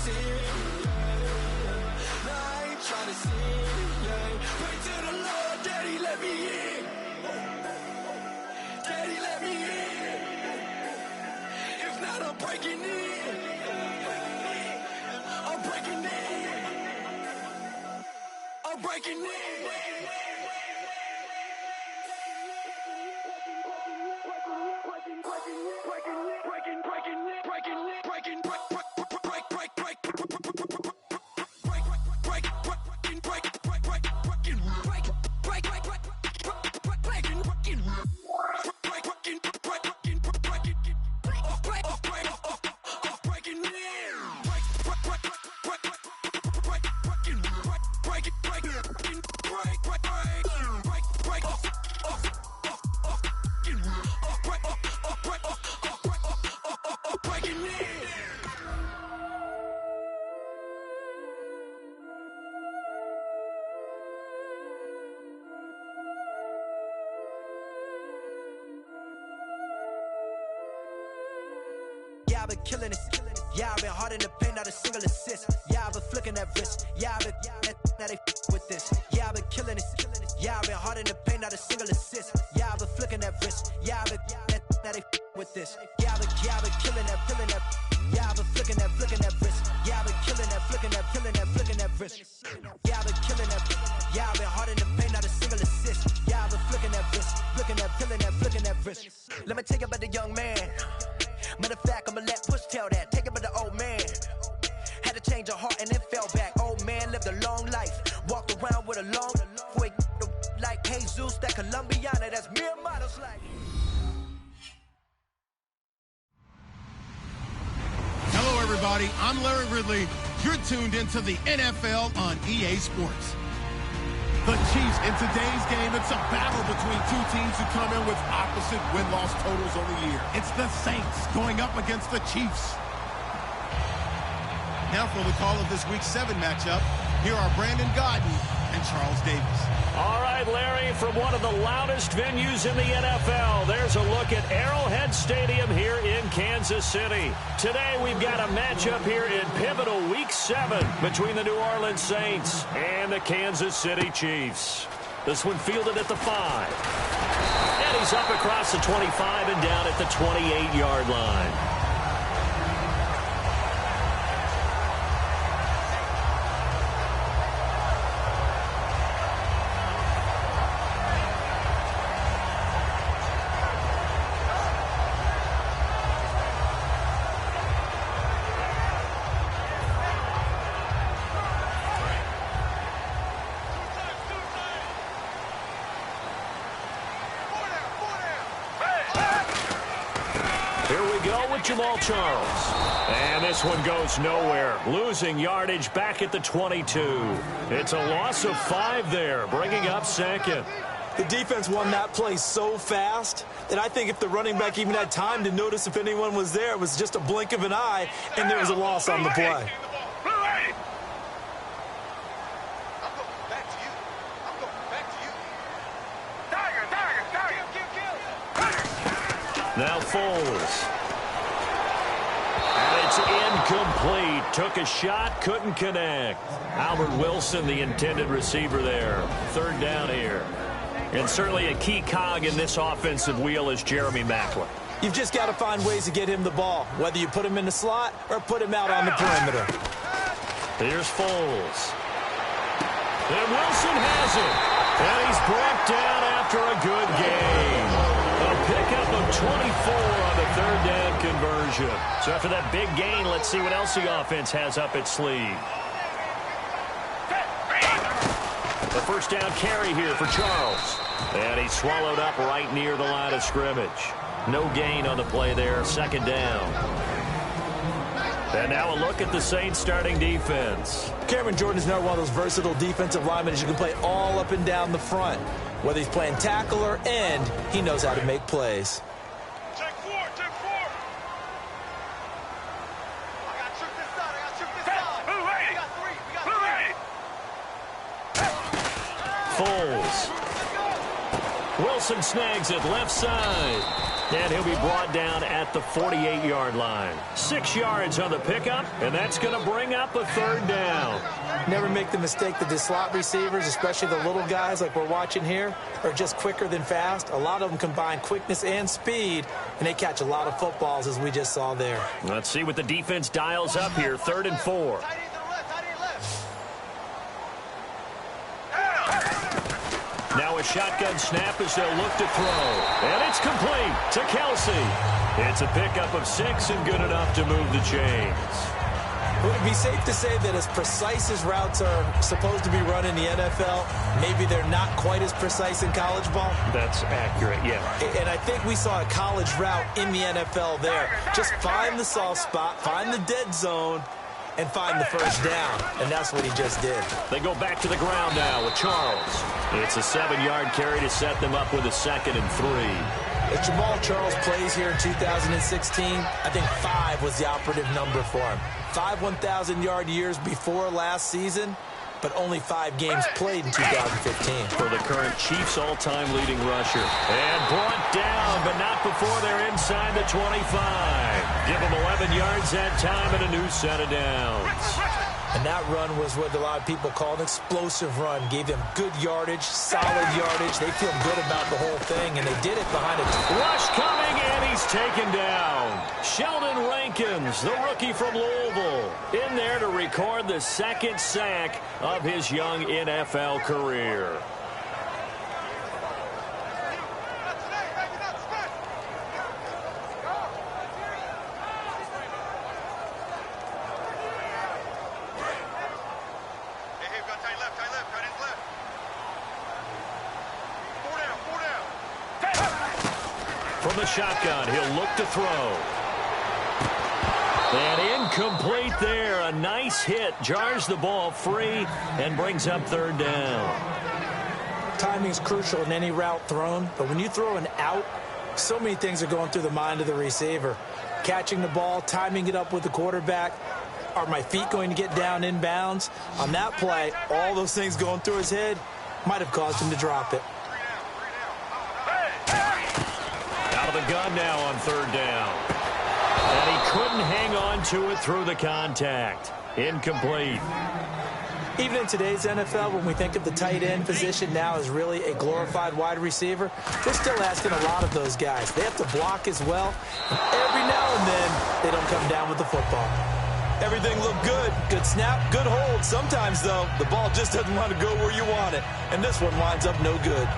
sin, yeah. No, I ain't trying to sin, yeah. Pray to the Lord, Daddy, let me in. Daddy, let me in. If not, I'm breaking in. I'm breaking in. I'm breaking in. Yeah, I've been killing this. Yeah, I've been hard in the paint, not a single assist. Yeah, I've been flicking that wrist. Yeah, I've been now they with this. Yeah, I've been killing this. Yeah, I've been hard in the paint, not a single assist. Yeah, I've been flicking that wrist. Yeah, I've been now they with this. Yeah, I've been killing that. Yeah, I've been flicking that wrist. Yeah, I've been killing that, flicking that wrist. Yeah, I've been killing that. Yeah, I've been hard in the paint, not a single assist. Yeah, I've been flicking that wrist, flicking that wrist. Let me tell you about the young man. Matter of fact, I'ma let Push tell that. Take it about the old man. Had to change her heart and then fell back. Old man lived a long life. Walked around with a long way like Jesus, that Colombiana, that's mere models like. Hello, everybody. I'm Larry Ridley. You're tuned into the NFL on EA Sports. The Chiefs, in today's game, it's a battle between two teams who come in with opposite win-loss totals on the year. It's the Saints going up against the Chiefs. Now for the call of this Week 7 matchup, here are Brandon Gaudin and Charles Davis. All right, Larry, from one of the loudest venues in the NFL, there's a look at Arrowhead Stadium here in Kansas City. Today, we've got a matchup here in pivotal Week 7 between the New Orleans Saints and the Kansas City Chiefs. This one fielded at the 5. And he's up across the 25 and down at the 28-yard line. Jamal Charles. And this one goes nowhere. Losing yardage back at the 22. It's a loss of 5 there, bringing up second. The defense won that play so fast that I think if the running back even had time to notice if anyone was there, it was just a blink of an eye, and there was a loss on the play. Now Foles. And it's incomplete. Took a shot, couldn't connect. Albert Wilson, the intended receiver there. 3rd down here. And certainly a key cog in this offensive wheel is Jeremy Maclin. You've just got to find ways to get him the ball, whether you put him in the slot or put him out on the perimeter. Here's Foles. And Wilson has it. And he's brought down after a good game. A pickup of 24 on the 3rd down conversion. So after that big gain, let's see what else the offense has up its sleeve. The 1st down carry here for Charles. And he's swallowed up right near the line of scrimmage. No gain on the play there, 2nd down. And now a look at the Saints starting defense. Cameron Jordan is another one of those versatile defensive linemen who can play all up and down the front. Whether he's playing tackle or end, he knows how to make plays. Check 4. I got trick this side. Move ready. We got 3. Foles. Wilson snags it left side. And he'll be brought down at the 48-yard line. 6 yards on the pickup, and that's going to bring up a third down. Never make the mistake that the slot receivers, especially the little guys like we're watching here, are just quicker than fast. A lot of them combine quickness and speed, and they catch a lot of footballs, as we just saw there. Let's see what the defense dials up here. 3rd and 4. Tight end to the left, tight end left. Now a shotgun snap as they'll look to throw. And it's complete to Kelsey. It's a pickup of 6 and good enough to move the chains. Would it be safe to say that as precise as routes are supposed to be run in the NFL, maybe they're not quite as precise in college ball? That's accurate, yeah. And I think we saw a college route in the NFL there. Just find the soft spot, find the dead zone, and find the first down. And that's what he just did. They go back to the ground now with Charles. It's a 7-yard carry to set them up with a 2nd and 3. As Jamal Charles plays here in 2016, I think 5 was the operative number for him. 5 1,000-yard years before last season, but only 5 games played in 2015. For the current Chiefs all-time leading rusher. And brought down, but not before they're inside the 25. Give them 11 yards that time and a new set of downs. And that run was what a lot of people call an explosive run. Gave them good yardage, solid yardage. They feel good about the whole thing, and they did it behind a rush coming, and he's taken down. Sheldon Rankins, the rookie from Louisville, in there to record the 2nd sack of his young NFL career. From the shotgun, he'll look to throw. And incomplete there. A nice hit. Jars the ball free and brings up 3rd down. Timing is crucial in any route thrown, but when you throw an out, so many things are going through the mind of the receiver. Catching the ball, timing it up with the quarterback. Are my feet going to get down in bounds? On that play, all those things going through his head might have caused him to drop it. Out of the gun now on 3rd down. And he couldn't hang on to it through the contact. Incomplete. Even in today's NFL, when we think of the tight end position now as really a glorified wide receiver, we're still asking a lot of those guys. They have to block as well. And every now and then, they don't come down with the football. Everything looked good. Good snap, good hold. Sometimes, though, the ball just doesn't want to go where you want it. And this one winds up no good.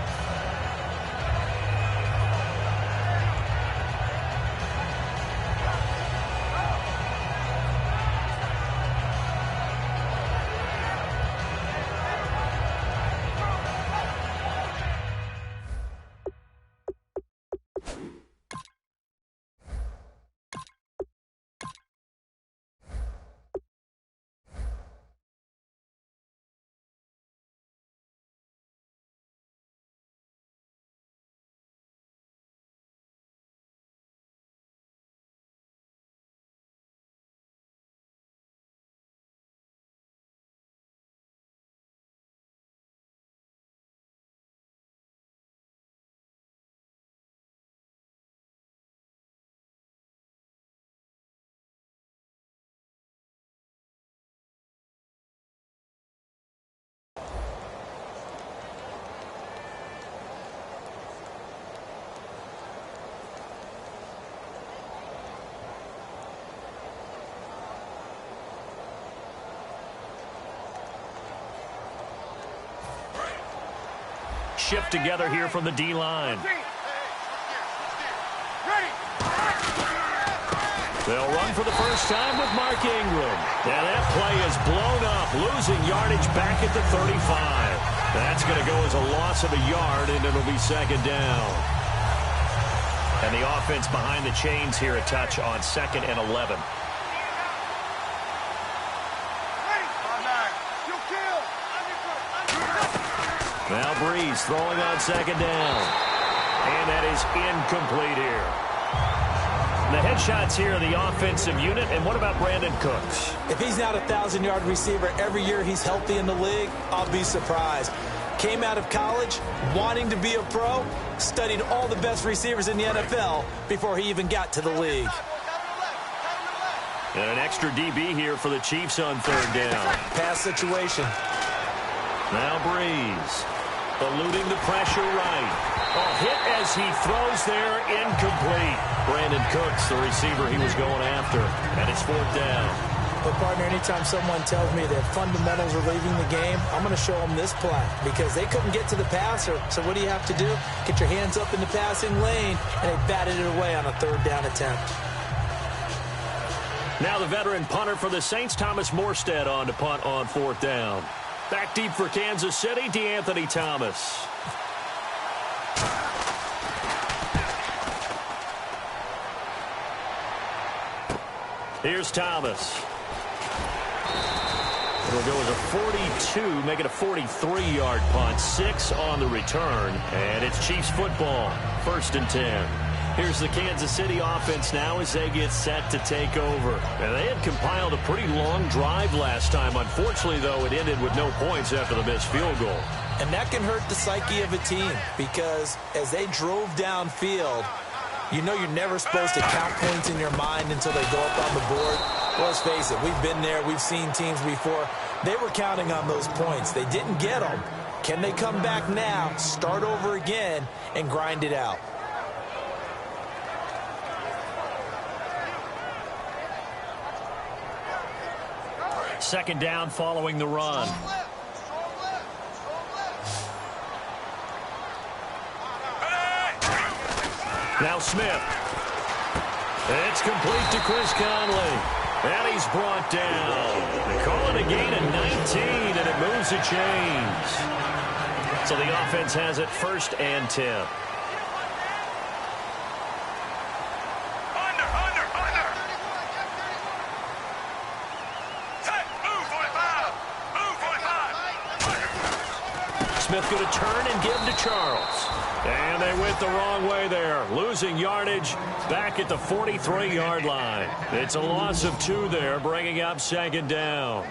Shift together here from the D-line. They'll run for the first time with Mark Ingram. And that play is blown up, losing yardage back at the 35. That's going to go as a loss of a yard, and it'll be 2nd down. And the offense behind the chains here a touch on 2nd and 11. Now Breeze throwing on 2nd down. And that is incomplete here. The headshots here, the offensive unit. And what about Brandon Cooks? If he's not a 1,000-yard receiver every year he's healthy in the league, I'll be surprised. Came out of college wanting to be a pro, studied all the best receivers in the NFL before he even got to the league. And an extra DB here for the Chiefs on third down. Pass situation. Now Breeze. Eluding the pressure right. Hit as he throws there, incomplete. Brandon Cooks, the receiver he was going after. And it's fourth down. But, partner, anytime someone tells me their fundamentals are leaving the game, I'm going to show them this play because they couldn't get to the passer. So what do you have to do? Get your hands up in the passing lane, and they batted it away on a third down attempt. Now the veteran punter for the Saints, Thomas Morstead, on to punt on fourth down. Back deep for Kansas City, DeAnthony Thomas. Here's Thomas. It'll go as a 42, make it a 43-yard punt. 6 on the return, and it's Chiefs football. 1st and 10. Here's the Kansas City offense now as they get set to take over. And they had compiled a pretty long drive last time. Unfortunately, though, it ended with no points after the missed field goal. And that can hurt the psyche of a team because as they drove downfield, you know you're never supposed to count points in your mind until they go up on the board. Well, let's face it, we've been there. We've seen teams before. They were counting on those points. They didn't get them. Can they come back now, start over again, and grind it out? Second down following the run. Now Smith. It's complete to Chris Conley. And he's brought down. They call it a gain of 19, and it moves the chains. So the offense has it 1st and 10. Smith going to turn and give to Charles. And they went the wrong way there. Losing yardage back at the 43-yard line. It's a loss of 2 there, bringing up 2nd down.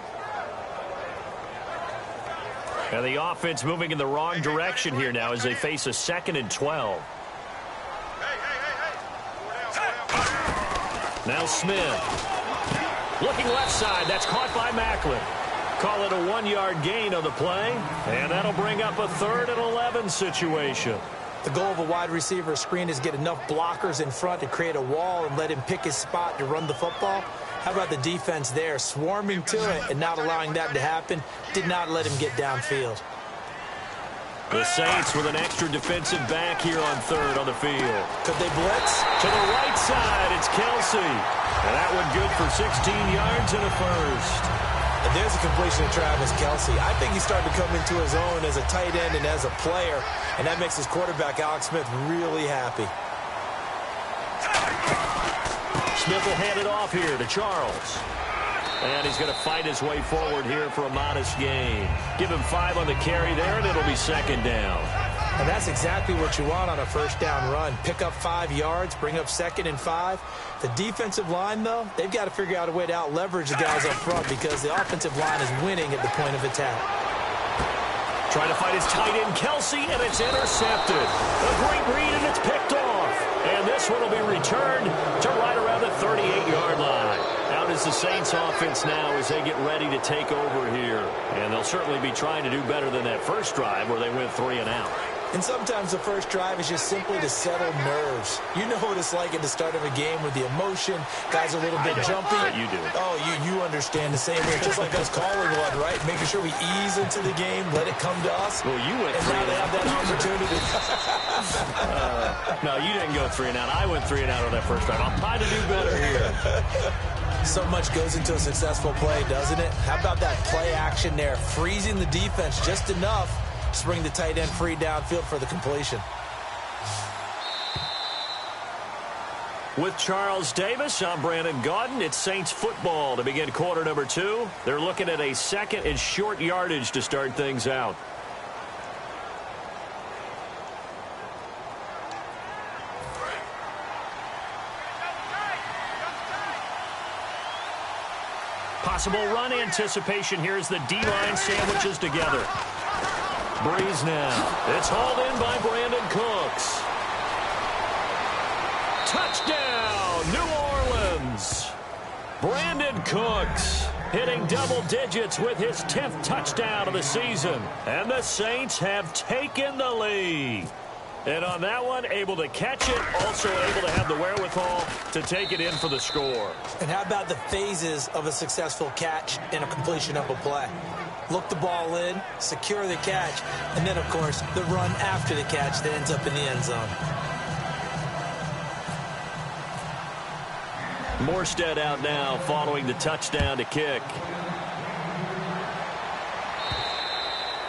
And the offense moving in the wrong direction here now as they face a 2nd and 12. Now Smith. Looking left side. That's caught by Macklin. Call it a 1-yard gain on the play. And that'll bring up a 3rd and 11 situation. The goal of a wide receiver screen is get enough blockers in front to create a wall and let him pick his spot to run the football. How about the defense there, swarming to it and not allowing that to happen? Did not let him get downfield. The Saints with an extra defensive back here on 3rd on the field. Could they blitz? To the right side, it's Kelsey. And that one good for 16 yards and a 1st. And there's a completion to Travis Kelsey. I think he's starting to come into his own as a tight end and as a player, and that makes his quarterback, Alex Smith, really happy. Smith will hand it off here to Charles. And he's going to fight his way forward here for a modest gain. Give him 5 on the carry there, and it'll be 2nd down. And that's exactly what you want on a 1st down run. Pick up 5 yards, bring up 2nd and 5. The defensive line, though, they've got to figure out a way to out-leverage the guys up front because the offensive line is winning at the point of attack. Trying to fight his tight end, Kelsey, and it's intercepted. A great read, and it's picked off. And this one will be returned to right around the 38-yard line. Out is the Saints offense now as they get ready to take over here. And they'll certainly be trying to do better than that first drive where they went 3 and out. And sometimes the first drive is just simply to settle nerves. You know what it's like at the start of a game with the emotion. Guys are a little bit jumpy. You do. Oh, you understand the same way. Just like us calling one, right? Making sure we ease into the game, let it come to us. Well, you went and 3 now and they out. have that opportunity. No, you didn't go 3 and out. I went 3 and out on that first drive. I'll try to do better here. So much goes into a successful play, doesn't it? How about that play action there? Freezing the defense just enough to bring the tight end free downfield for the completion. With Charles Davis, I'm Brandon Gaudin. It's Saints football to begin quarter number 2. They're looking at a 2nd and short yardage to start things out. Possible run anticipation here as the D-line sandwiches together. Brees now. It's hauled in by Brandon Cooks. Touchdown, New Orleans. Brandon Cooks hitting double digits with his 10th touchdown of the season. And the Saints have taken the lead. And on that one, able to catch it, also able to have the wherewithal to take it in for the score. And how about the phases of a successful catch and a completion of a play? Look the ball in, secure the catch, and then, of course, the run after the catch that ends up in the end zone. Morstead out now following the touchdown to kick.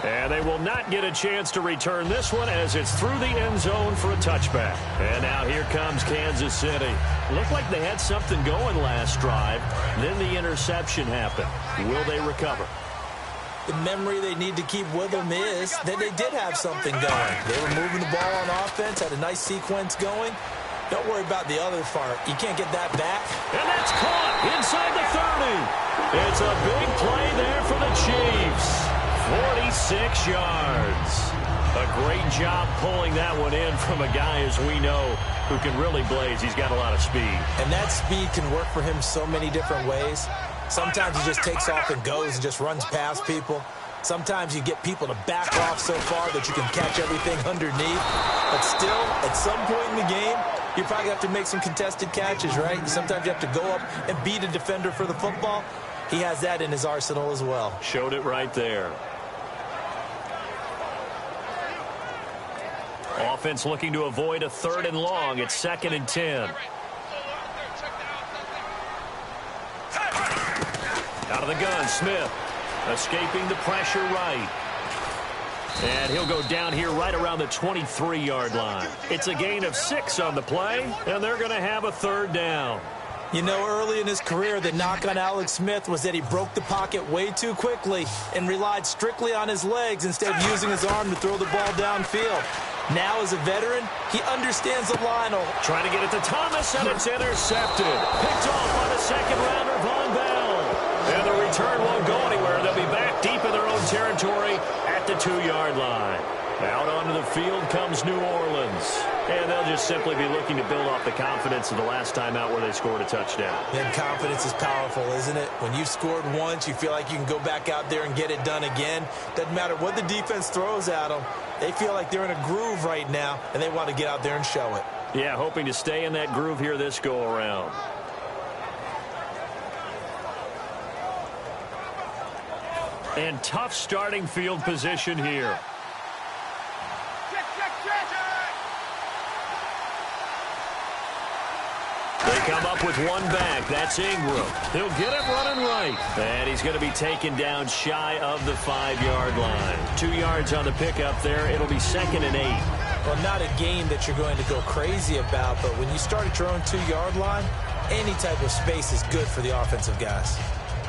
And they will not get a chance to return this one as it's through the end zone for a touchback. And now here comes Kansas City. Looked like they had something going last drive. Then the interception happened. Will they recover? The memory they need to keep with them is that they did have something going. They were moving the ball on offense, had a nice sequence going. Don't worry about the other part. You can't get that back. And that's caught inside the 30. It's a big play there for the Chiefs. 46 yards. A great job pulling that one in from a guy, as we know, who can really blaze. He's got a lot of speed. And that speed can work for him so many different ways. Sometimes he just takes off and goes and just runs past people. Sometimes you get people to back off so far that you can catch everything underneath. But still, at some point in the game, you probably have to make some contested catches, right? Sometimes you have to go up and beat a defender for the football. He has that in his arsenal as well. Showed it right there. Offense looking to avoid a 3rd and long. It's 2nd and 10. Out of the gun, Smith. Escaping the pressure right. And he'll go down here right around the 23-yard line. It's a gain of 6 on the play, and they're going to have a 3rd down. You know, early in his career, the knock on Alex Smith was that he broke the pocket way too quickly and relied strictly on his legs instead of using his arm to throw the ball downfield. Now, as a veteran, he understands the line. Trying to get it to Thomas, and it's intercepted. Picked off by the 2nd-rounder, Von Bell. And the return won't go anywhere. They'll be back deep in their own territory at the 2-yard line. Out onto the field comes New Orleans. And they'll just simply be looking to build off the confidence of the last time out where they scored a touchdown. And confidence is powerful, isn't it? When you've scored once, you feel like you can go back out there and get it done again. Doesn't matter what the defense throws at them. They feel like they're in a groove right now, and they want to get out there and show it. Yeah, hoping to stay in that groove here this go-around. And tough starting field position here. They come up with one back. That's Ingram. He'll get it running right. And he's going to be taken down shy of the 5-yard line. 2 yards on the pickup there. It'll be 2nd and 8. Well, not a game that you're going to go crazy about, but when you start at your own 2-yard line, any type of space is good for the offensive guys.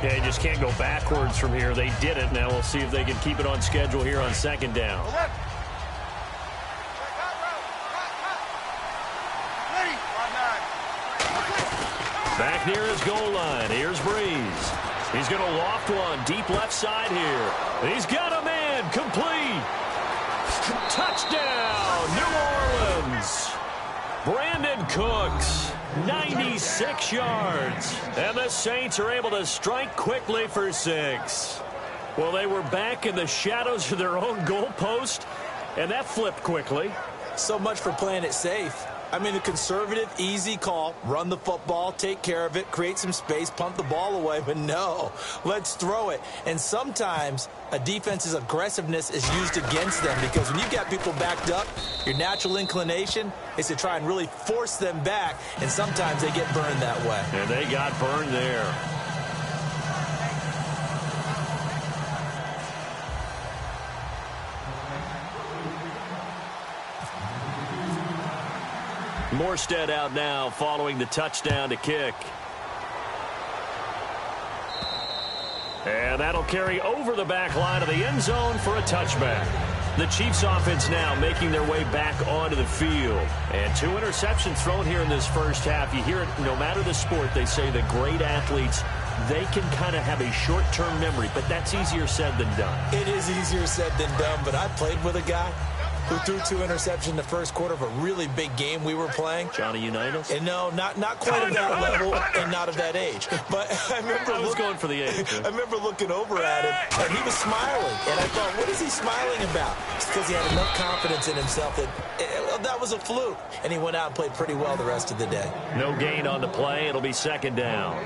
Yeah, you just can't go backwards from here. They did it. Now we'll see if they can keep it on schedule here on 2nd down. Back near his goal line. Here's Brees. He's going to loft one deep left side here. He's got a man. Complete. Touchdown, New Orleans. Brandon Cooks, 96 yards. And the Saints are able to strike quickly for 6. Well, they were back in the shadows of their own goalpost, and that flipped quickly. So much for playing it safe. I mean, a conservative, easy call, run the football, take care of it, create some space, punt the ball away. But no, let's throw it. And sometimes a defense's aggressiveness is used against them because when you've got people backed up, your natural inclination is to try and really force them back, and sometimes they get burned that way. And they got burned there. Morstead out now following the touchdown to kick. And that'll carry over the back line of the end zone for a touchback. The Chiefs offense now making their way back onto the field. And 2 interceptions thrown here in this first half. You hear it no matter the sport, they say the great athletes they can kind of have a short-term memory, but that's easier said than done. It is easier said than done, but I played with a guy who threw 2 interceptions in the first quarter of a really big game we were playing. Johnny Unitas? And no, not quite of that level and not of that age. But I was going for the age. I remember looking over at him, and he was smiling. And I thought, what is he smiling about? It's because he had enough confidence in himself that was a fluke. And he went out and played pretty well the rest of the day. No gain on the play. It'll be second down.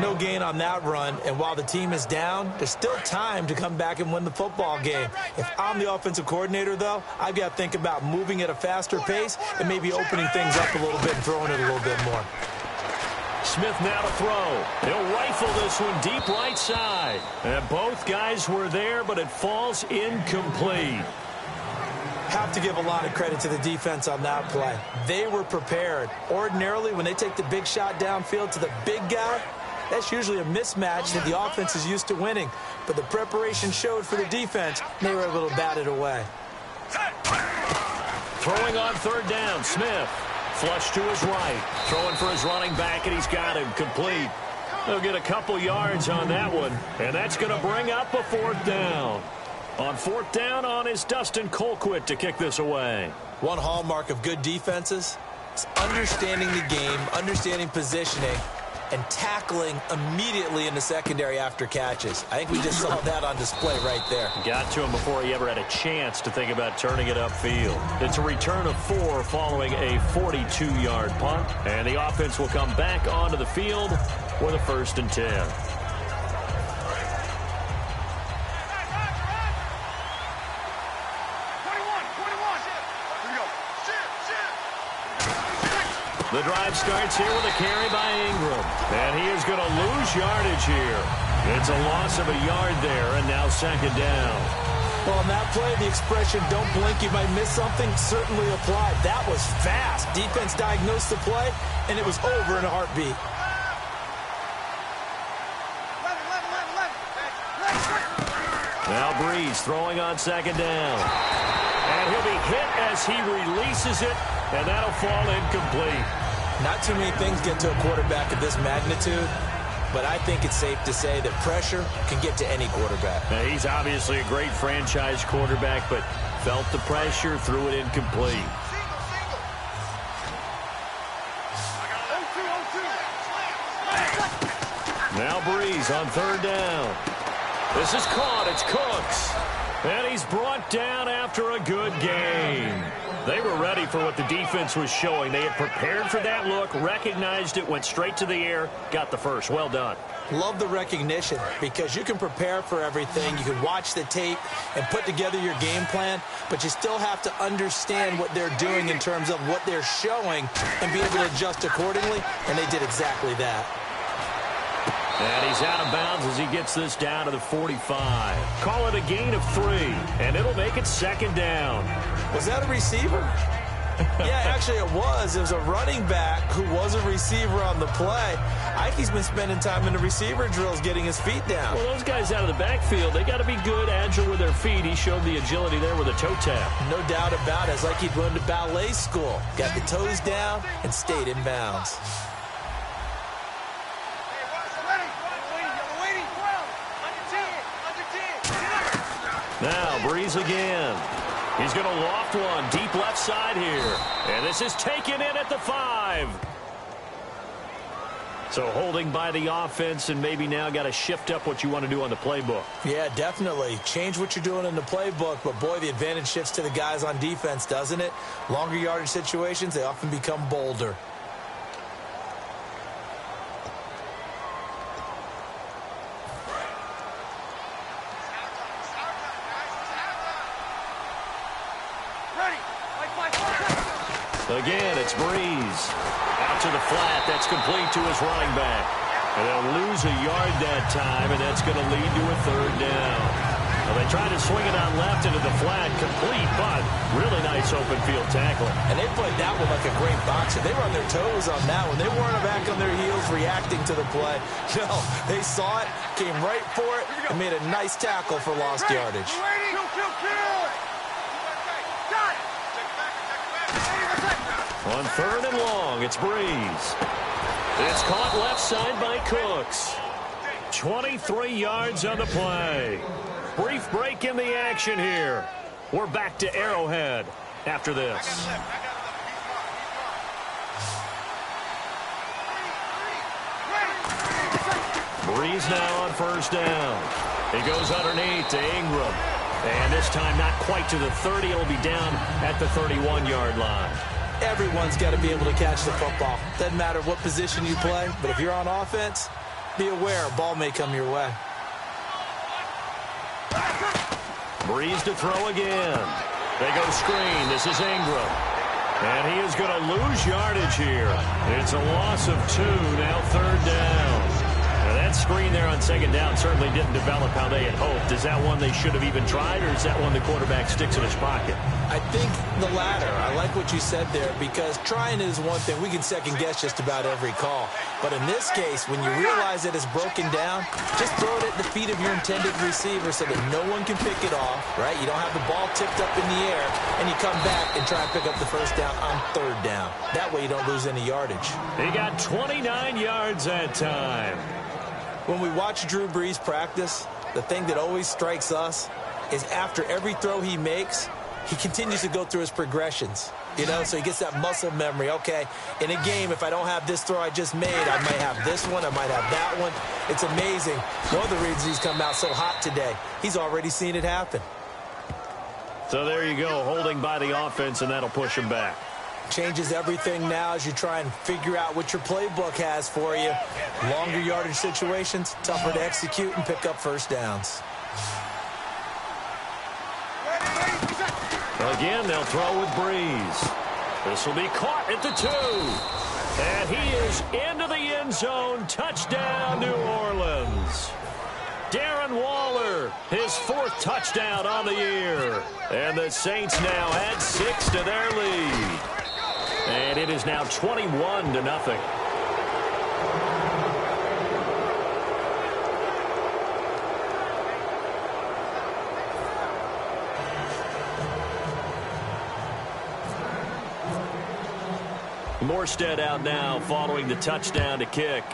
No gain on that run, and while the team is down, there's still time to come back and win the football game. If I'm the offensive coordinator, though, I've got to think about moving at a faster pace and maybe opening things up a little bit and throwing it a little bit more. Smith now to throw. He'll rifle this one deep right side. And both guys were there, but it falls incomplete. Have to give a lot of credit to the defense on that play. They were prepared. Ordinarily, when they take the big shot downfield to the big guy, that's usually a mismatch that the offense is used to winning. But the preparation showed for the defense, and they were able to bat it away. Throwing on third down, Smith. Flush to his right. Throwing for his running back, and he's got him complete. They'll get a couple yards on that one, and that's going to bring up a fourth down. On fourth down is Dustin Colquitt to kick this away. One hallmark of good defenses is understanding the game, understanding positioning, and tackling immediately in the secondary after catches. I think we just saw that on display right there. Got to him before he ever had a chance to think about turning it upfield. It's a return of 4 following a 42-yard punt, and the offense will come back onto the field with a 1st and 10. The drive starts here with a carry by Ingram. And he is going to lose yardage here. It's a loss of a yard there, and now second down. Well, on that play, the expression, don't blink, you might miss something, certainly applied. That was fast. Defense diagnosed the play, and it was over in a heartbeat. Now Breeze throwing on second down. And he'll be hit as he releases it, and that'll fall incomplete. Not too many things get to a quarterback of this magnitude, but I think it's safe to say that pressure can get to any quarterback. Now, he's obviously a great franchise quarterback, but felt the pressure, threw it incomplete. Now Breeze on third down. This is caught. It's Cooks. And he's brought down after a good game. They were ready for what the defense was showing. They had prepared for that look, recognized it, went straight to the air, got the first. Well done. Love the recognition because you can prepare for everything. You can watch the tape and put together your game plan, but you still have to understand what they're doing in terms of what they're showing and be able to adjust accordingly, and they did exactly that. And he's out of bounds as he gets this down to the 45. Call it a gain of 3, and it'll make it second down. Was that a receiver? Yeah, actually it was. It was a running back who was a receiver on the play. Ike's been spending time in the receiver drills getting his feet down. Well, those guys out of the backfield, they got to be good, agile with their feet. He showed the agility there with a toe tap. No doubt about it. It's like he'd gone to ballet school. Got the toes down and stayed in bounds. Now, Breeze again. He's going to loft one deep left side here. And this is taken in at the 5. So holding by the offense, and maybe now got to shift up what you want to do on the playbook. Yeah, definitely. Change what you're doing in the playbook, but boy, the advantage shifts to the guys on defense, doesn't it? Longer yardage situations, they often become bolder. Again, it's Breeze. Out to the flat. That's complete to his running back. And they'll lose a yard that time, and that's going to lead to a third down. Well, they tried to swing it on left into the flat. Complete, but really nice open field tackling. And they played that one like a great boxer. They were on their toes on that one. They weren't back on their heels reacting to the play. No, they saw it, came right for it, and made a nice tackle for lost yardage. On third and long, it's Breeze. It's caught left side by Cooks. 23 yards on the play. Brief break in the action here. We're back to Arrowhead after this. Breeze now on first down. He goes underneath to Ingram. And this time not quite to the 30. It'll be down at the 31-yard line. Everyone's got to be able to catch the football. Doesn't matter what position you play, but if you're on offense, be aware a ball may come your way. Breeze to throw again. They go screen. This is Ingram. And he is going to lose yardage here. It's a loss of 2, now third down. Now that screen there on second down certainly didn't develop how they had hoped. Is that one they should have even tried, or is that one the quarterback sticks in his pocket? I think the latter. I like what you said there, because trying is one thing. We can second-guess just about every call. But in this case, when you realize that it's broken down, just throw it at the feet of your intended receiver so that no one can pick it off, right? You don't have the ball tipped up in the air, and you come back and try and pick up the first down on third down. That way you don't lose any yardage. He got 29 yards that time. When we watch Drew Brees practice, the thing that always strikes us is after every throw he makes, he continues to go through his progressions. You know, so he gets that muscle memory. Okay, in a game, if I don't have this throw I just made, I might have this one, I might have that one. It's amazing. One of the reasons he's come out so hot today, he's already seen it happen. So there you go, holding by the offense, and that'll push him back. Changes everything now as you try and figure out what your playbook has for you. Longer yardage situations, tougher to execute and pick up first downs. Again, they'll throw with Breeze. This will be caught at the 2. And he is into the end zone. Touchdown, New Orleans. Darren Waller, his 4th touchdown on the year. And the Saints now add 6 to their lead. And it is now 21-0. Morstead out now following the touchdown to kick.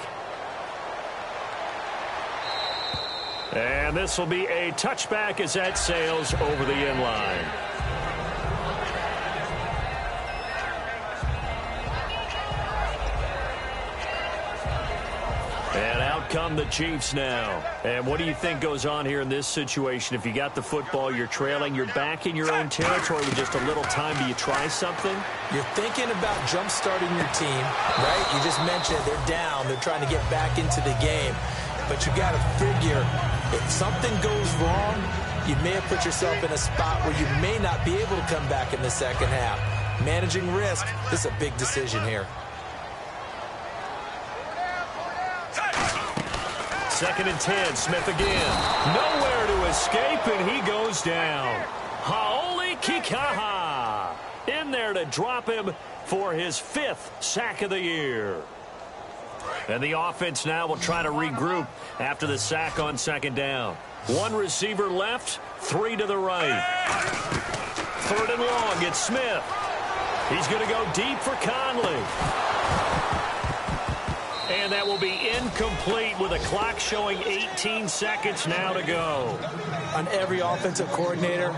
And this will be a touchback as that sails over the end line. And out come the Chiefs now. And what do you think goes on here in this situation? If you got the football, you're trailing, you're back in your own territory with just a little time. Do you try something? You're thinking about jump-starting your team, right? You just mentioned they're down. They're trying to get back into the game. But you got to figure, if something goes wrong, you may have put yourself in a spot where you may not be able to come back in the second half. Managing risk, this is a big decision here. 2nd and 10, Smith again. Nowhere to escape, and he goes down. Hau'oli Kikaha in there to drop him for his 5th sack of the year. And the offense now will try to regroup after the sack on 2nd down. 1 receiver left, 3 to the right. 3rd and long, it's Smith. He's going to go deep for Conley. And that will be incomplete with a clock showing 18 seconds now to go. On every offensive coordinator,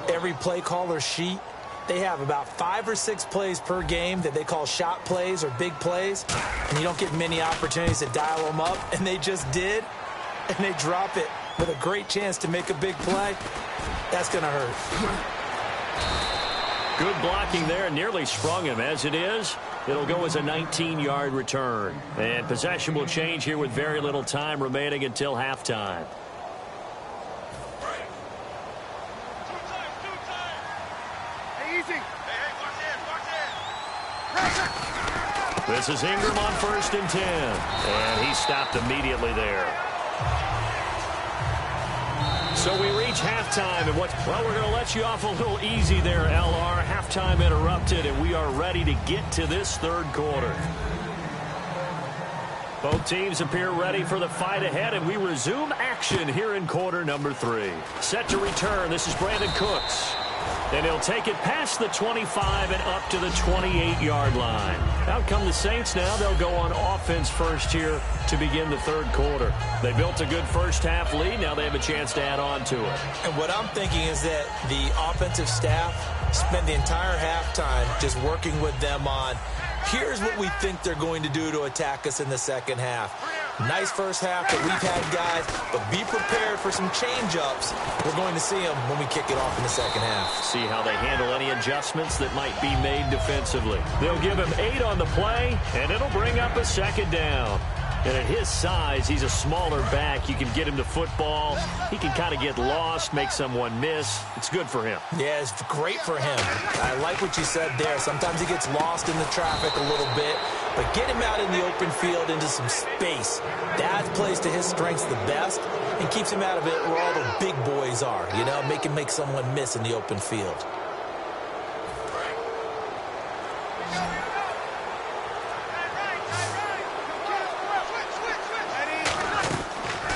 every play caller sheet, they have about 5 or 6 plays per game that they call shot plays or big plays, and you don't get many opportunities to dial them up, and they just did, and they drop it with a great chance to make a big play. That's going to hurt. Good blocking there, nearly sprung him. As it is, it'll go as a 19-yard return. And possession will change here with very little time remaining until halftime. This is Ingram on 1st and 10. And he stopped immediately there. So we reach halftime, and well, we're going to let you off a little easy there, LR. Halftime interrupted, and we are ready to get to this 3rd quarter. Both teams appear ready for the fight ahead, and we resume action here in quarter number 3. Set to return, this is Brandon Cooks. And he'll take it past the 25 and up to the 28-yard line. Out come the Saints now. They'll go on offense first here to begin the third quarter. They built a good first-half lead. Now they have a chance to add on to it. And what I'm thinking is that the offensive staff spend the entire halftime just working with them on, here's what we think they're going to do to attack us in the second half. Nice first half that we've had, guys, but be prepared for some change-ups. We're going to see them when we kick it off in the second half. See how they handle any adjustments that might be made defensively. They'll give him 8 on the play, and it'll bring up a second down. And at his size, he's a smaller back. You can get him to football. He can kind of get lost, make someone miss. It's good for him. Yeah, it's great for him. I like what you said there. Sometimes he gets lost in the traffic a little bit, but get him out in the open field into some space. That plays to his strengths the best and keeps him out of it where all the big boys are, you know, make someone miss in the open field.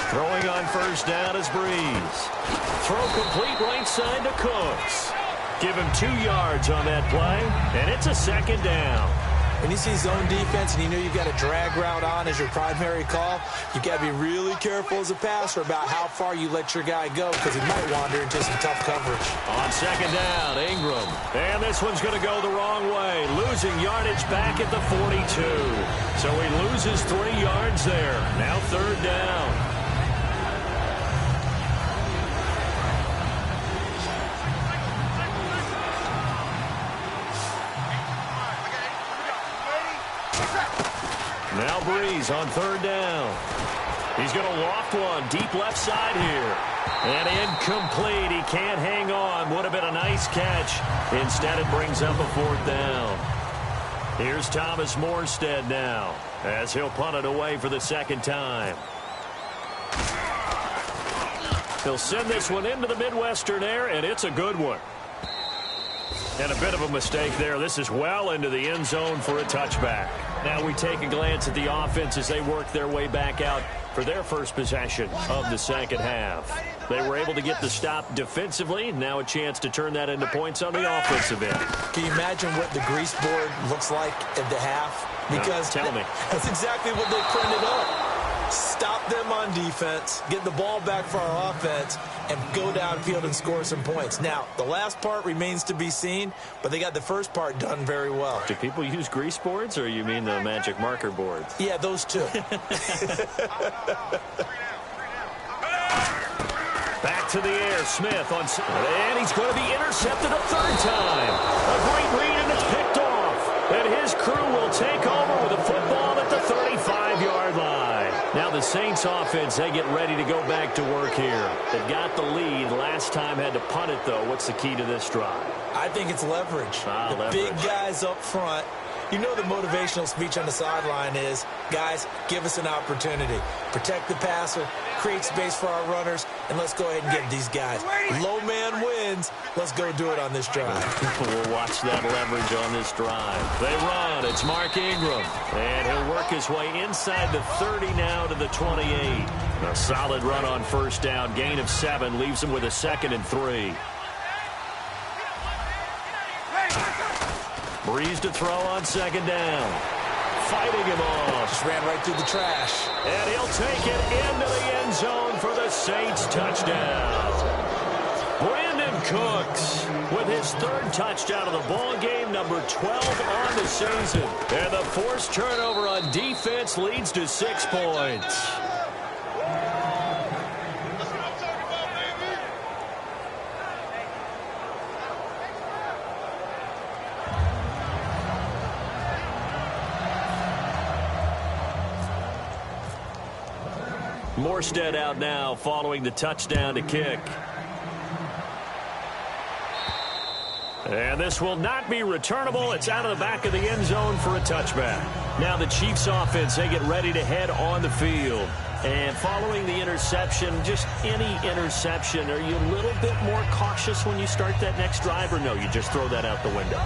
Throwing on first down is Breeze. Throw complete right side to Cooks. Give him 2 yards on that play, and it's a second down. When you see zone defense and you know you've got a drag route on as your primary call, you've got to be really careful as a passer about how far you let your guy go because he might wander into some tough coverage. On second down, Ingram. And this one's going to go the wrong way. Losing yardage back at the 42. So he loses 3 yards there. Now third down. Now Breeze on third down. He's going to loft one deep left side here. And incomplete. He can't hang on. Would have been a nice catch. Instead, it brings up a fourth down. Here's Thomas Morstead now as he'll punt it away for the second time. He'll send this one into the Midwestern air, and it's a good one. And a bit of a mistake there. This is well into the end zone for a touchback. Now we take a glance at the offense as they work their way back out for their first possession of the second half. They were able to get the stop defensively. Now a chance to turn that into points on the offensive end. Can you imagine what the grease board looks like at the half? Because tell me. That's exactly what they printed up. Stop them on defense, get the ball back for our offense, and go downfield and score some points. Now, the last part remains to be seen, but they got the first part done very well. Do people use grease boards, or you mean the magic marker boards? Yeah, those two. Back to the air, Smith on, and he's going to be intercepted a third time. A great read, and it's picked off. And his crew will take over with a football at the 35-yard line. Now the Saints offense, they get ready to go back to work here. They've got the lead. Last time had to punt it, though. What's the key to this drive? I think it's leverage. The big guys up front. You know the motivational speech on the sideline is, guys, give us an opportunity. Protect the passer, create space for our runners, and let's go ahead and get these guys. Low man wins. Let's go do it on this drive. We'll watch that leverage on this drive. They run. It's Mark Ingram. And he'll work his way inside the 30 now to the 28. A solid run on first down. Gain of 7 leaves him with a 2nd and 3. Breeze to throw on second down. Fighting him off. Just ran right through the trash. And he'll take it into the end zone for the Saints touchdown. Brandon Cooks with his 3rd touchdown of the ball game, number 12 on the season. And the forced turnover on defense leads to 6 points. Morstead out now following the touchdown to kick. And this will not be returnable. It's out of the back of the end zone for a touchback. Now the Chiefs offense, they get ready to head on the field. And following the interception, just any interception, are you a little bit more cautious when you start that next drive, or no, you just throw that out the window?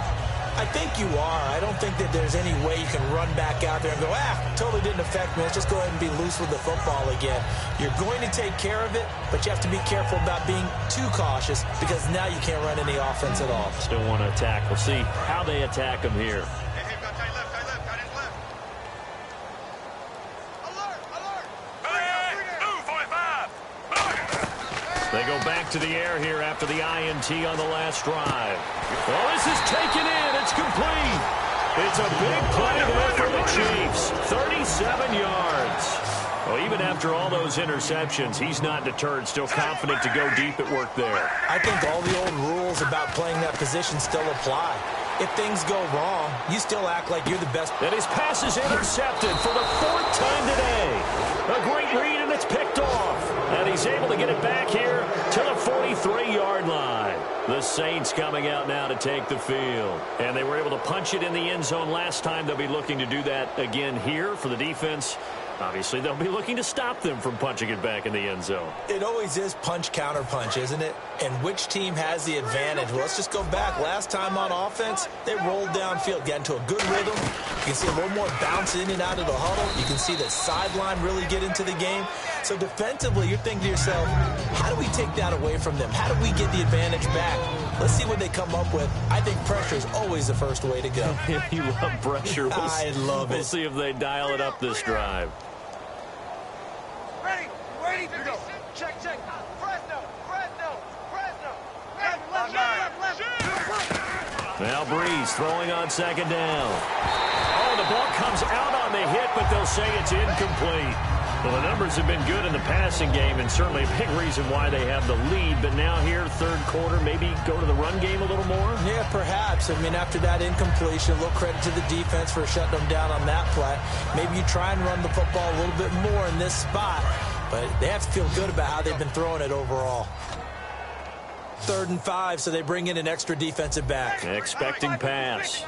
I think you are. I don't think that there's any way you can run back out there and go, totally didn't affect me. Let's just go ahead and be loose with the football again. You're going to take care of it, but you have to be careful about being too cautious because now you can't run any offense at all. Still want to attack. We'll see how they attack him here. Hey, got tight left, got his left. Alert! They go back to the air here after the INT on the last drive. Well, this is taken in. It's complete. It's a big play there for the Chiefs. 37 yards. Well, even after all those interceptions, he's not deterred, still confident to go deep at work there. I think all the old rules about playing that position still apply. If things go wrong, you still act like you're the best. And his pass is intercepted for the 4th time today. A great read, and it's picked off. And he's able to get it back here to the 43-yard line. The Saints coming out now to take the field. And they were able to punch it in the end zone last time. They'll be looking to do that again here for the defense. Obviously, they'll be looking to stop them from punching it back in the end zone. It always is punch-counter-punch, isn't it? And which team has the advantage? Well, let's just go back. Last time on offense, they rolled downfield, got into a good rhythm. You can see a little more bounce in and out of the huddle. You can see the sideline really get into the game. So defensively, you're thinking to yourself, how do we take that away from them? How do we get the advantage back? Let's see what they come up with. I think pressure is always the first way to go. You love pressure. I love it. We'll see if they dial it up this drive. Ready, here we go. Check. Fresno. Left. Now Breeze throwing on 2nd down. Oh, the ball comes out on the hit, but they'll say it's incomplete. Well, the numbers have been good in the passing game, and certainly a big reason why they have the lead. But now here, 3rd quarter, maybe go to the run game a little more? Yeah, perhaps. I mean, after that incompletion, a little credit to the defense for shutting them down on that play. Maybe you try and run the football a little bit more in this spot, but they have to feel good about how they've been throwing it overall. 3rd and 5, so they bring in an extra defensive back. Expecting pass.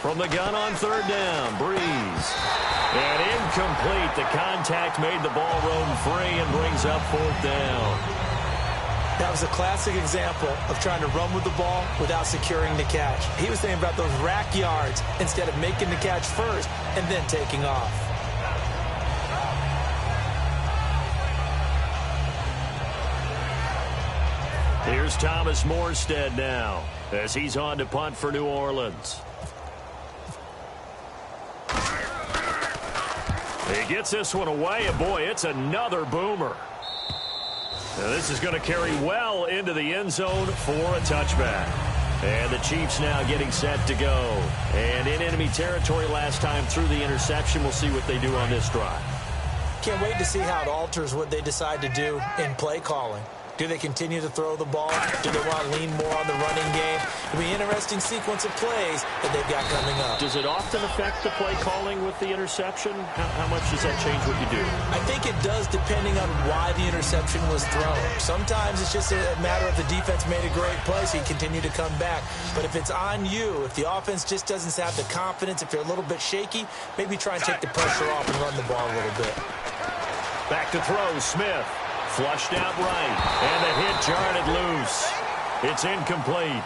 From the gun on 3rd down, Breeze. And incomplete. The contact made the ball roam free and brings up 4th down. That was a classic example of trying to run with the ball without securing the catch. He was thinking about those rack yards instead of making the catch first and then taking off. Here's Thomas Morstead now as he's on to punt for New Orleans. He gets this one away, and boy, it's another boomer. Now this is going to carry well into the end zone for a touchback. And the Chiefs now getting set to go. And in enemy territory last time through the interception. We'll see what they do on this drive. Can't wait to see how it alters what they decide to do in play calling. Do they continue to throw the ball? Do they want to lean more on the running game? It'll be an interesting sequence of plays that they've got coming up. Does it often affect the play calling with the interception? How much does that change what you do? I think it does depending on why the interception was thrown. Sometimes it's just a matter of the defense made a great play, so you continue to come back. But if it's on you, if the offense just doesn't have the confidence, if you're a little bit shaky, maybe try and take the pressure off and run the ball a little bit. Back to throw, Smith. Flushed out right, and the hit jarred it loose. It's incomplete.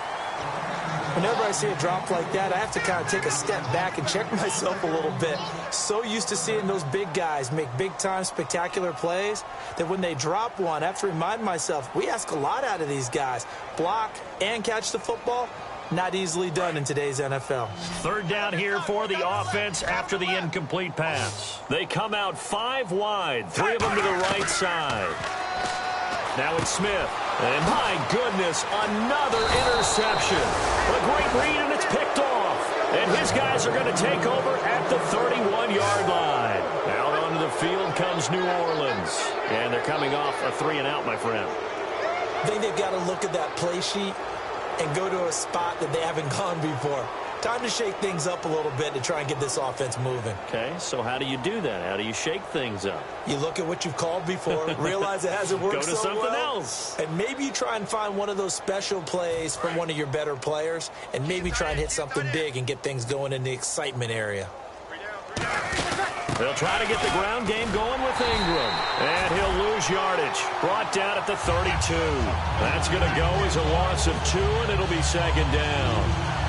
Whenever I see a drop like that, I have to kind of take a step back and check myself a little bit. So used to seeing those big guys make big-time spectacular plays that when they drop one, I have to remind myself, we ask a lot out of these guys. Block and catch the football, not easily done in today's NFL. 3rd down here for the offense after the incomplete pass. They come out 5 wide, 3 of them to the right side. Now it's Smith. And my goodness, another interception. A great read, and it's picked off. And his guys are going to take over at the 31-yard line. Out onto the field comes New Orleans. And they're coming off a 3-and-out, my friend. I think they've got to look at that play sheet and go to a spot that they haven't gone before. Time to shake things up a little bit to try and get this offense moving. Okay, so how do you do that? How do you shake things up? You look at what you've called before, realize it hasn't worked Go to so something well, else. and maybe you try and find one of those special plays from one of your better players, and maybe try and hit something big and get things going in the excitement area. They'll try to get the ground game going with Ingram. And he'll lose yardage. Brought down at the 32. That's going to go as a loss of 2, and it'll be second down.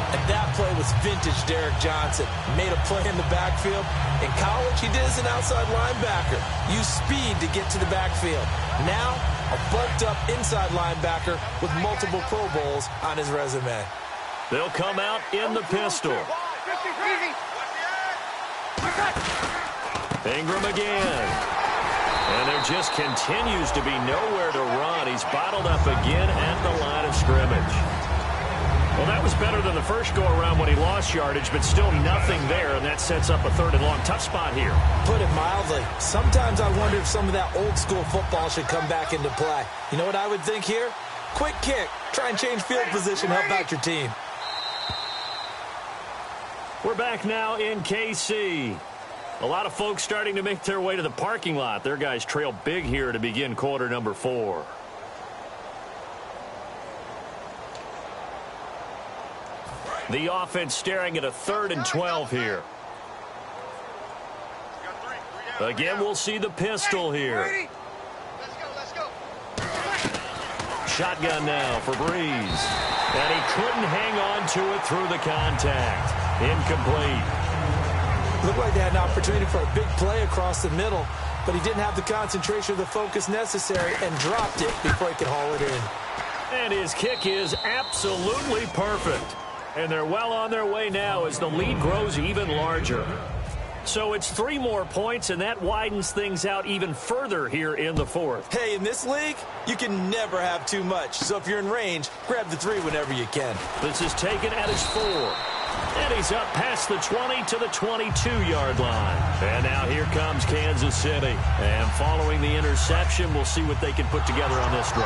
And that play was vintage Derek Johnson. Made a play in the backfield. In college, he did as an outside linebacker. Used speed to get to the backfield. Now, a bulked-up inside linebacker with multiple Pro Bowls on his resume. They'll come out in the pistol. Ingram again. And there just continues to be nowhere to run. He's bottled up again at the line of scrimmage. Well, that was better than the first go-around when he lost yardage, but still nothing there, and that sets up a 3rd and long. Tough spot here. Put it mildly. Sometimes I wonder if some of that old-school football should come back into play. You know what I would think here? Quick kick. Try and change field position. Help out your team. We're back now in KC. A lot of folks starting to make their way to the parking lot. Their guys trail big here to begin quarter number 4. The offense staring at a 3rd and 12 here. Again, we'll see the pistol here. Let's go. Shotgun now for Breeze. And he couldn't hang on to it through the contact. Incomplete. Looked like they had an opportunity for a big play across the middle, but he didn't have the concentration or the focus necessary and dropped it before he could haul it in. And his kick is absolutely perfect. And they're well on their way now as the lead grows even larger. So it's 3 more points, and that widens things out even further here in the 4th. Hey, in this league, you can never have too much. So if you're in range, grab the 3 whenever you can. This is taken at his 4. And he's up past the 20 to the 22-yard line. And now here comes Kansas City. And following the interception, we'll see what they can put together on this drive.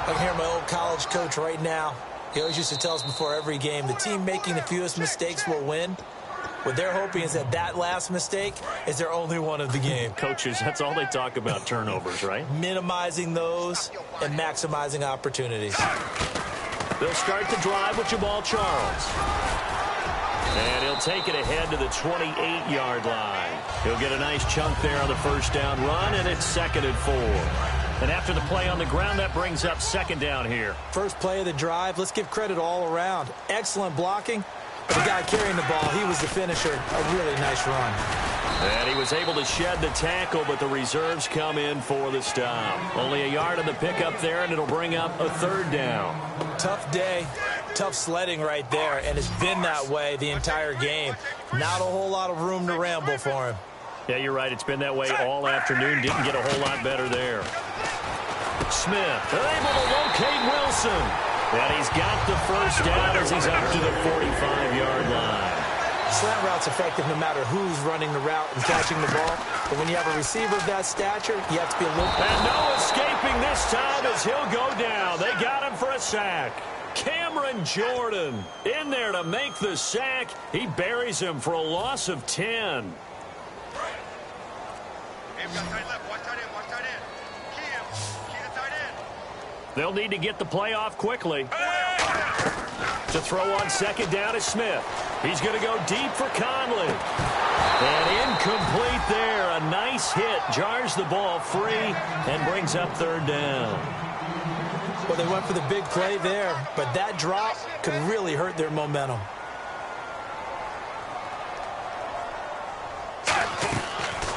I can hear my old college coach right now. He always used to tell us before every game, the team making the fewest mistakes will win. What they're hoping is that last mistake is their only one of the game. Coaches, that's all they talk about, turnovers, right? Minimizing those and maximizing opportunities. They'll start the drive with Jamal Charles. And he'll take it ahead to the 28-yard line. He'll get a nice chunk there on the first down run, and it's 2nd and 4. And after the play on the ground, that brings up 2nd down here. First play of the drive, let's give credit all around. Excellent blocking. The guy carrying the ball, he was the finisher. A really nice run. And he was able to shed the tackle, but the reserves come in for the stop. Only a yard on the pickup there, and it'll bring up a 3rd down. Tough day, tough sledding right there, and it's been that way the entire game. Not a whole lot of room to ramble for him. Yeah, you're right. It's been that way all afternoon. Didn't get a whole lot better there. Smith, they're able to locate Wilson. And he's got the first down as he's up to the 45-yard line. Slant route's effective no matter who's running the route and catching the ball. But when you have a receiver of that stature, you have to be a little... And no escaping this time as he'll go down. They got him for a sack. Cameron Jordan in there to make the sack. He buries him for a loss of 10. Hey, we got tight left. Watch tight end. Watch tight end. Key him. Key the tight end. They'll need to get the play off quickly. To throw on 2nd down is Smith. He's going to go deep for Conley. And incomplete there. A nice hit. Jars the ball free and brings up 3rd down. Well, they went for the big play there, but that drop could really hurt their momentum.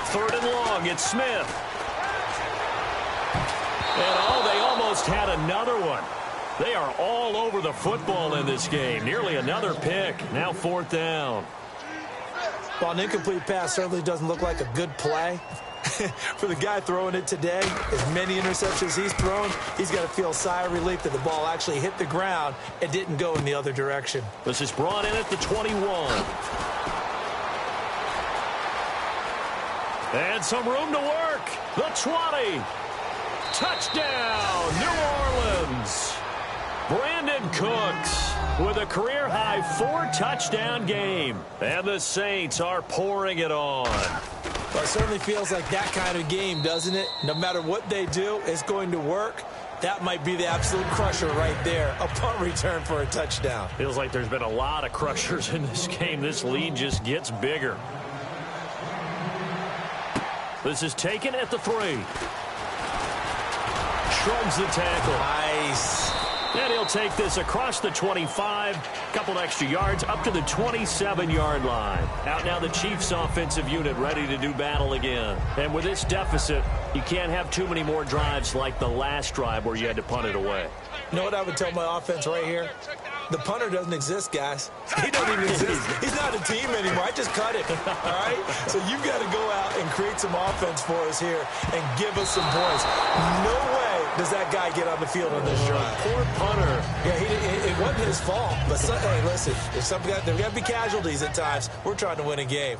Third and long, it's Smith. And they almost had another one. They are all over the football in this game. Nearly another pick. Now 4th down. Well, an incomplete pass certainly doesn't look like a good play. For the guy throwing it today, as many interceptions he's thrown, he's got to feel a sigh of relief that the ball actually hit the ground and didn't go in the other direction. This is brought in at the 21. And some room to work. The 20. Touchdown, New Orleans. Brandon Cooks with a career-high 4-touchdown game. And the Saints are pouring it on. Well, it certainly feels like that kind of game, doesn't it? No matter what they do, it's going to work. That might be the absolute crusher right there. A punt return for a touchdown. Feels like there's been a lot of crushers in this game. This lead just gets bigger. This is taken at the 3. Shrugs the tackle. Nice. And he'll take this across the 25, couple extra yards, up to the 27-yard line. Out now the Chiefs offensive unit ready to do battle again. And with this deficit, you can't have too many more drives like the last drive where you had to punt it away. You know what I would tell my offense right here? The punter doesn't exist, guys. He doesn't even exist. He's not a team anymore. I just cut him, all right? So you've got to go out and create some offense for us here and give us some points. No way does that guy get on the field on this drive. Poor punter. Yeah, it wasn't his fault. But, hey, listen, if there's got to be casualties at times. We're trying to win a game.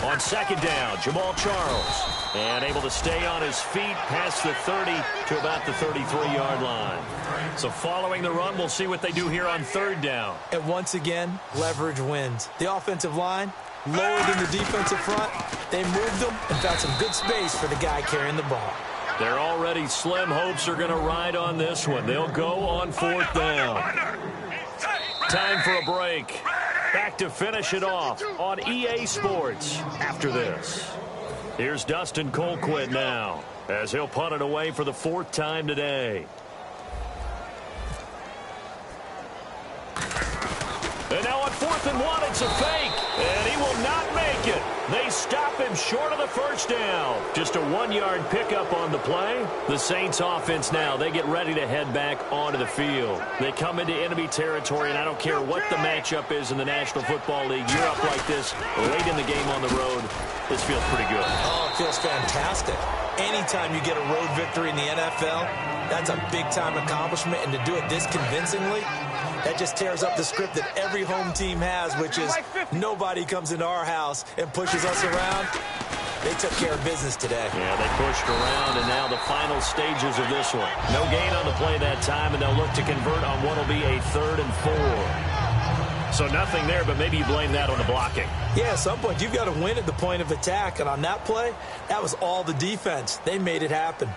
On second down, Jamal Charles. And able to stay on his feet past the 30 to about the 33-yard line. So following the run, we'll see what they do here on third down. And once again, leverage wins. The offensive line lower than the defensive front. They moved them and found some good space for the guy carrying the ball. Their already slim hopes are going to ride on this one. They'll go on fourth down. Time for a break. Back to finish it off on EA Sports after this. Here's Dustin Colquitt now as he'll punt it away for the 4th time today. And now on 4th and 1, it's a fake, and he will not make it. They stop him short of the first down. Just a 1-yard pickup on the play. The Saints offense now, they get ready to head back onto the field. They come into enemy territory, and I don't care what the matchup is in the National Football League. You're up like this late in the game on the road. This feels pretty good. Oh, it feels fantastic. Anytime you get a road victory in the NFL, that's a big-time accomplishment, and to do it this convincingly, that just tears up the script that every home team has, which is nobody comes into our house and pushes us around. They took care of business today. Yeah, they pushed around, and now the final stages of this one. No gain on the play that time, and they'll look to convert on what will be a 3rd and 4. So nothing there, but maybe you blame that on the blocking. Yeah, at some point, you've got to win at the point of attack, and on that play, that was all the defense. They made it happen.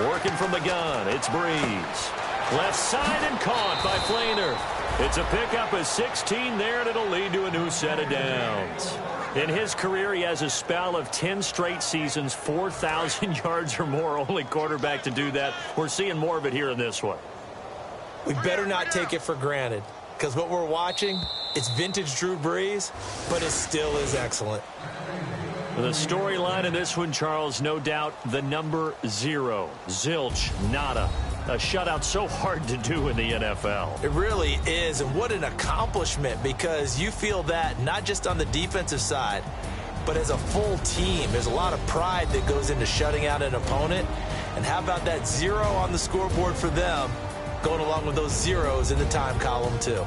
Working from the gun, it's Breeze. Left side and caught by Flainer. It's a pickup of 16 there, and it'll lead to a new set of downs. In his career, he has a spell of 10 straight seasons, 4,000 yards or more, only quarterback to do that. We're seeing more of it here in this one. We better not take it for granted, because what we're watching, it's vintage Drew Brees, but it still is excellent. The storyline in this one, Charles, no doubt the number 0. Zilch, nada. A shutout so hard to do in the NFL. It really is, and what an accomplishment, because you feel that not just on the defensive side, but as a full team. There's a lot of pride that goes into shutting out an opponent, and how about that 0 on the scoreboard for them, going along with those zeros in the time column too.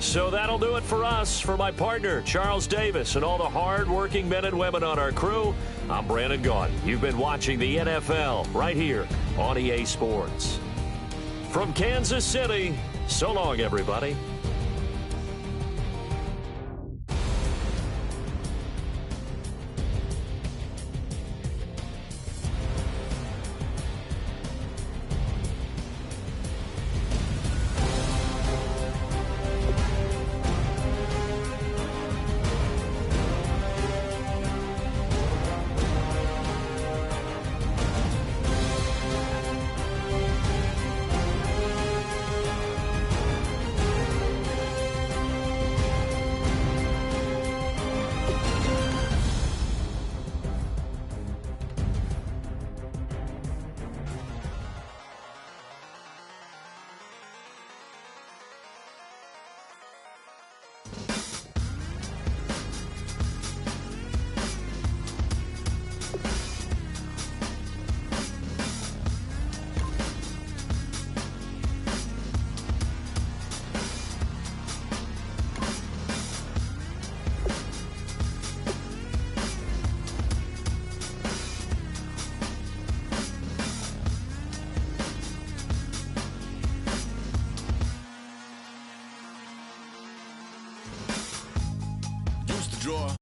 So that'll do it for us. For my partner, Charles Davis, and all the hard-working men and women on our crew, I'm Brandon Gaudin. You've been watching the NFL right here on EA Sports. From Kansas City, so long, everybody. drawer.